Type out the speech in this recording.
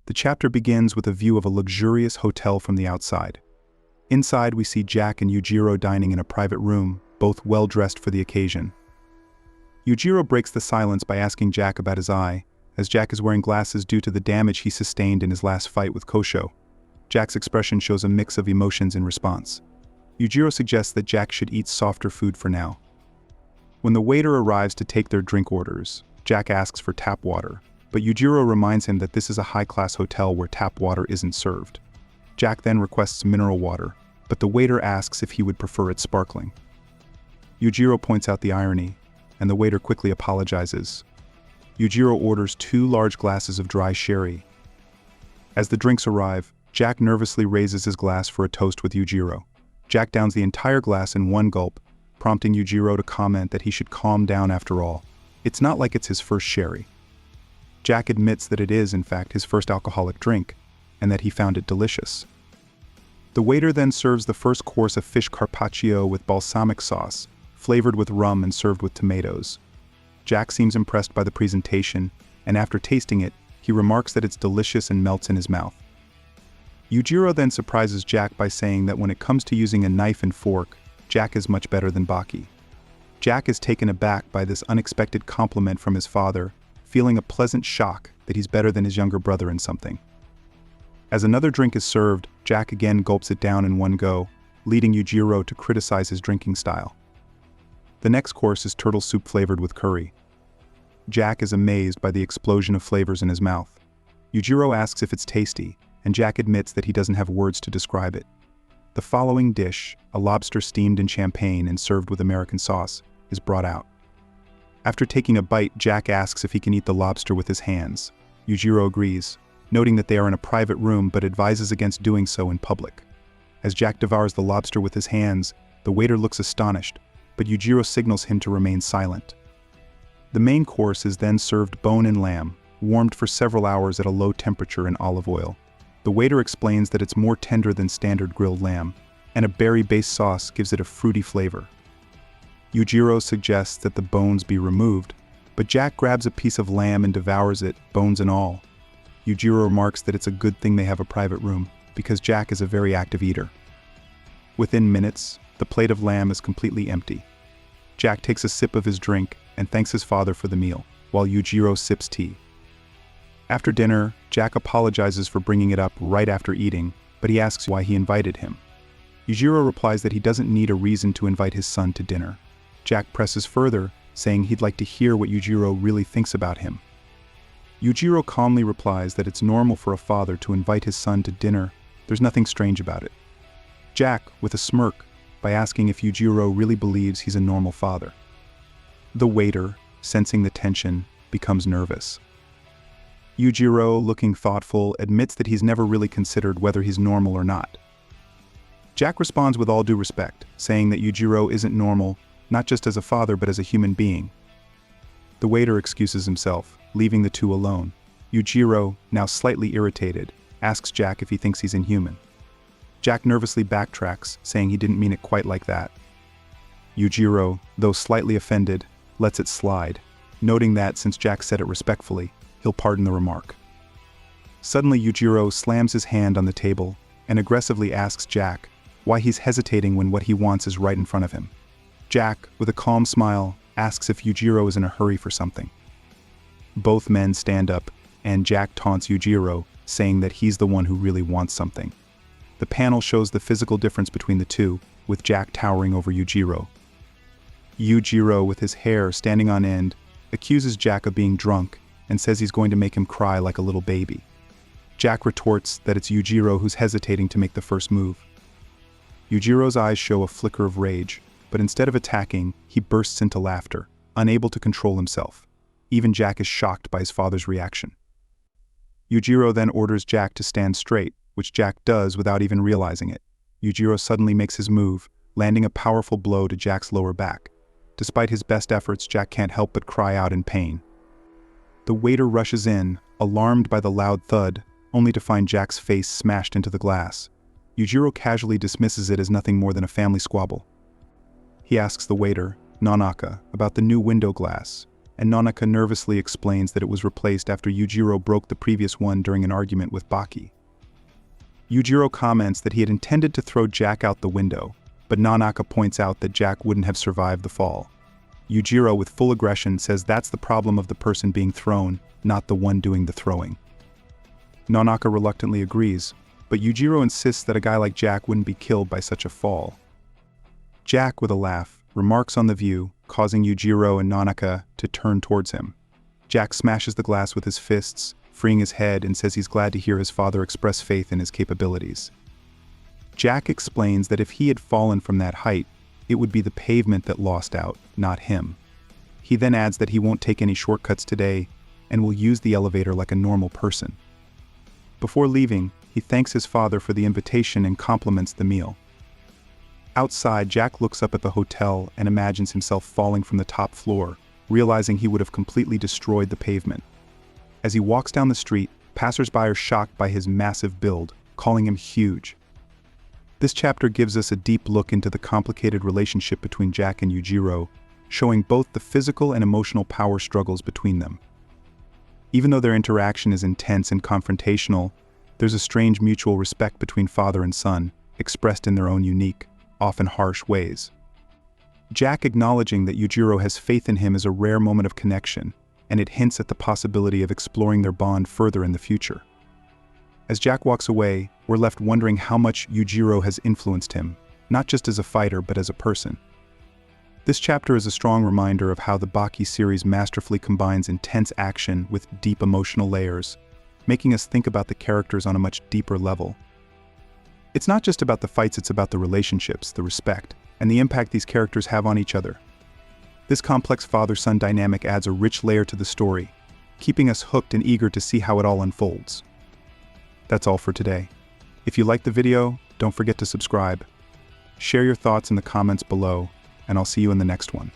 The chapter begins with a view of a luxurious hotel from the outside. Inside, we see Jack and Yujiro dining in a private room, both well-dressed for the occasion. Yujiro breaks the silence by asking Jack about his eye, as Jack is wearing glasses due to the damage he sustained in his last fight with Kosho. Jack's expression shows a mix of emotions in response. Yujiro suggests that Jack should eat softer food for now. When the waiter arrives to take their drink orders, Jack asks for tap water, but Yujiro reminds him that this is a high-class hotel where tap water isn't served. Jack then requests mineral water, but the waiter asks if he would prefer it sparkling. Yujiro points out the irony, and the waiter quickly apologizes. Yujiro orders 2 large glasses of dry sherry. As the drinks arrive, Jack nervously raises his glass for a toast with Yujiro. Jack downs the entire glass in one gulp, prompting Yujiro to comment that he should calm down after all. It's not like it's his first sherry. Jack admits that it is, in fact, his first alcoholic drink, and that he found it delicious. The waiter then serves the first course of fish carpaccio with balsamic sauce, flavored with rum and served with tomatoes. Jack seems impressed by the presentation, and after tasting it, he remarks that it's delicious and melts in his mouth. Yujiro then surprises Jack by saying that when it comes to using a knife and fork, Jack is much better than Baki. Jack is taken aback by this unexpected compliment from his father, feeling a pleasant shock that he's better than his younger brother in something. As another drink is served, Jack again gulps it down in one go, leading Yujiro to criticize his drinking style. The next course is turtle soup flavored with curry. Jack is amazed by the explosion of flavors in his mouth. Yujiro asks if it's tasty, and Jack admits that he doesn't have words to describe it. The following dish, a lobster steamed in champagne and served with American sauce, is brought out. After taking a bite, Jack asks if he can eat the lobster with his hands. Yujiro agrees, noting that they are in a private room but advises against doing so in public. As Jack devours the lobster with his hands, the waiter looks astonished, but Yujiro signals him to remain silent. The main course is then served bone and lamb, warmed for several hours at a low temperature in olive oil. The waiter explains that it's more tender than standard grilled lamb, and a berry-based sauce gives it a fruity flavor. Yujiro suggests that the bones be removed, but Jack grabs a piece of lamb and devours it, bones and all. Yujiro remarks that it's a good thing they have a private room, because Jack is a very active eater. Within minutes, the plate of lamb is completely empty. Jack takes a sip of his drink and thanks his father for the meal, while Yujiro sips tea. After dinner, Jack apologizes for bringing it up right after eating, but he asks why he invited him. Yujiro replies that he doesn't need a reason to invite his son to dinner. Jack presses further, saying he'd like to hear what Yujiro really thinks about him. Yujiro calmly replies that it's normal for a father to invite his son to dinner. There's nothing strange about it. Jack, with a smirk, by asking if Yujiro really believes he's a normal father. The waiter, sensing the tension, becomes nervous. Yujiro, looking thoughtful, admits that he's never really considered whether he's normal or not. Jack responds with all due respect, saying that Yujiro isn't normal, not just as a father but as a human being. The waiter excuses himself, leaving the two alone. Yujiro, now slightly irritated, asks Jack if he thinks he's inhuman. Jack nervously backtracks, saying he didn't mean it quite like that. Yujiro, though slightly offended, lets it slide, noting that since Jack said it respectfully, he'll pardon the remark. Suddenly, Yujiro slams his hand on the table and aggressively asks Jack why he's hesitating when what he wants is right in front of him. Jack, with a calm smile, asks if Yujiro is in a hurry for something. Both men stand up, and Jack taunts Yujiro, saying that he's the one who really wants something. The panel shows the physical difference between the two, with Jack towering over Yujiro. Yujiro, with his hair standing on end, accuses Jack of being drunk and says he's going to make him cry like a little baby. Jack retorts that it's Yujiro who's hesitating to make the first move. Yujiro's eyes show a flicker of rage, but instead of attacking, he bursts into laughter, unable to control himself. Even Jack is shocked by his father's reaction. Yujiro then orders Jack to stand straight, which Jack does without even realizing it. Yujiro suddenly makes his move, landing a powerful blow to Jack's lower back. Despite his best efforts, Jack can't help but cry out in pain. The waiter rushes in, alarmed by the loud thud, only to find Jack's face smashed into the glass. Yujiro casually dismisses it as nothing more than a family squabble. He asks the waiter, Nanaka, about the new window glass. and Nanaka nervously explains that it was replaced after Yujiro broke the previous one during an argument with Baki. Yujiro comments that he had intended to throw Jack out the window, but Nanaka points out that Jack wouldn't have survived the fall. Yujiro, with full aggression, says that's the problem of the person being thrown, not the one doing the throwing. Nanaka reluctantly agrees, but Yujiro insists that a guy like Jack wouldn't be killed by such a fall. Jack, with a laugh, remarks on the view, causing Yujiro and Nanaka to turn towards him. Jack smashes the glass with his fists, freeing his head, and says he's glad to hear his father express faith in his capabilities. Jack explains that if he had fallen from that height, it would be the pavement that lost out, not him. He then adds that he won't take any shortcuts today and will use the elevator like a normal person. Before leaving, he thanks his father for the invitation and compliments the meal. Outside, Jack looks up at the hotel and imagines himself falling from the top floor, realizing he would have completely destroyed the pavement. As he walks down the street, passers-by are shocked by his massive build, calling him huge. This chapter gives us a deep look into the complicated relationship between Jack and Yujiro, showing both the physical and emotional power struggles between them. Even though their interaction is intense and confrontational, there's a strange mutual respect between father and son, expressed in their own unique, often harsh ways. Jack acknowledging that Yujiro has faith in him is a rare moment of connection, and it hints at the possibility of exploring their bond further in the future. As Jack walks away, we're left wondering how much Yujiro has influenced him, not just as a fighter but as a person. This chapter is a strong reminder of how the Baki series masterfully combines intense action with deep emotional layers, making us think about the characters on a much deeper level. It's not just about the fights, it's about the relationships, the respect, and the impact these characters have on each other. This complex father-son dynamic adds a rich layer to the story, keeping us hooked and eager to see how it all unfolds. That's all for today. If you liked the video, don't forget to subscribe. Share your thoughts in the comments below, and I'll see you in the next one.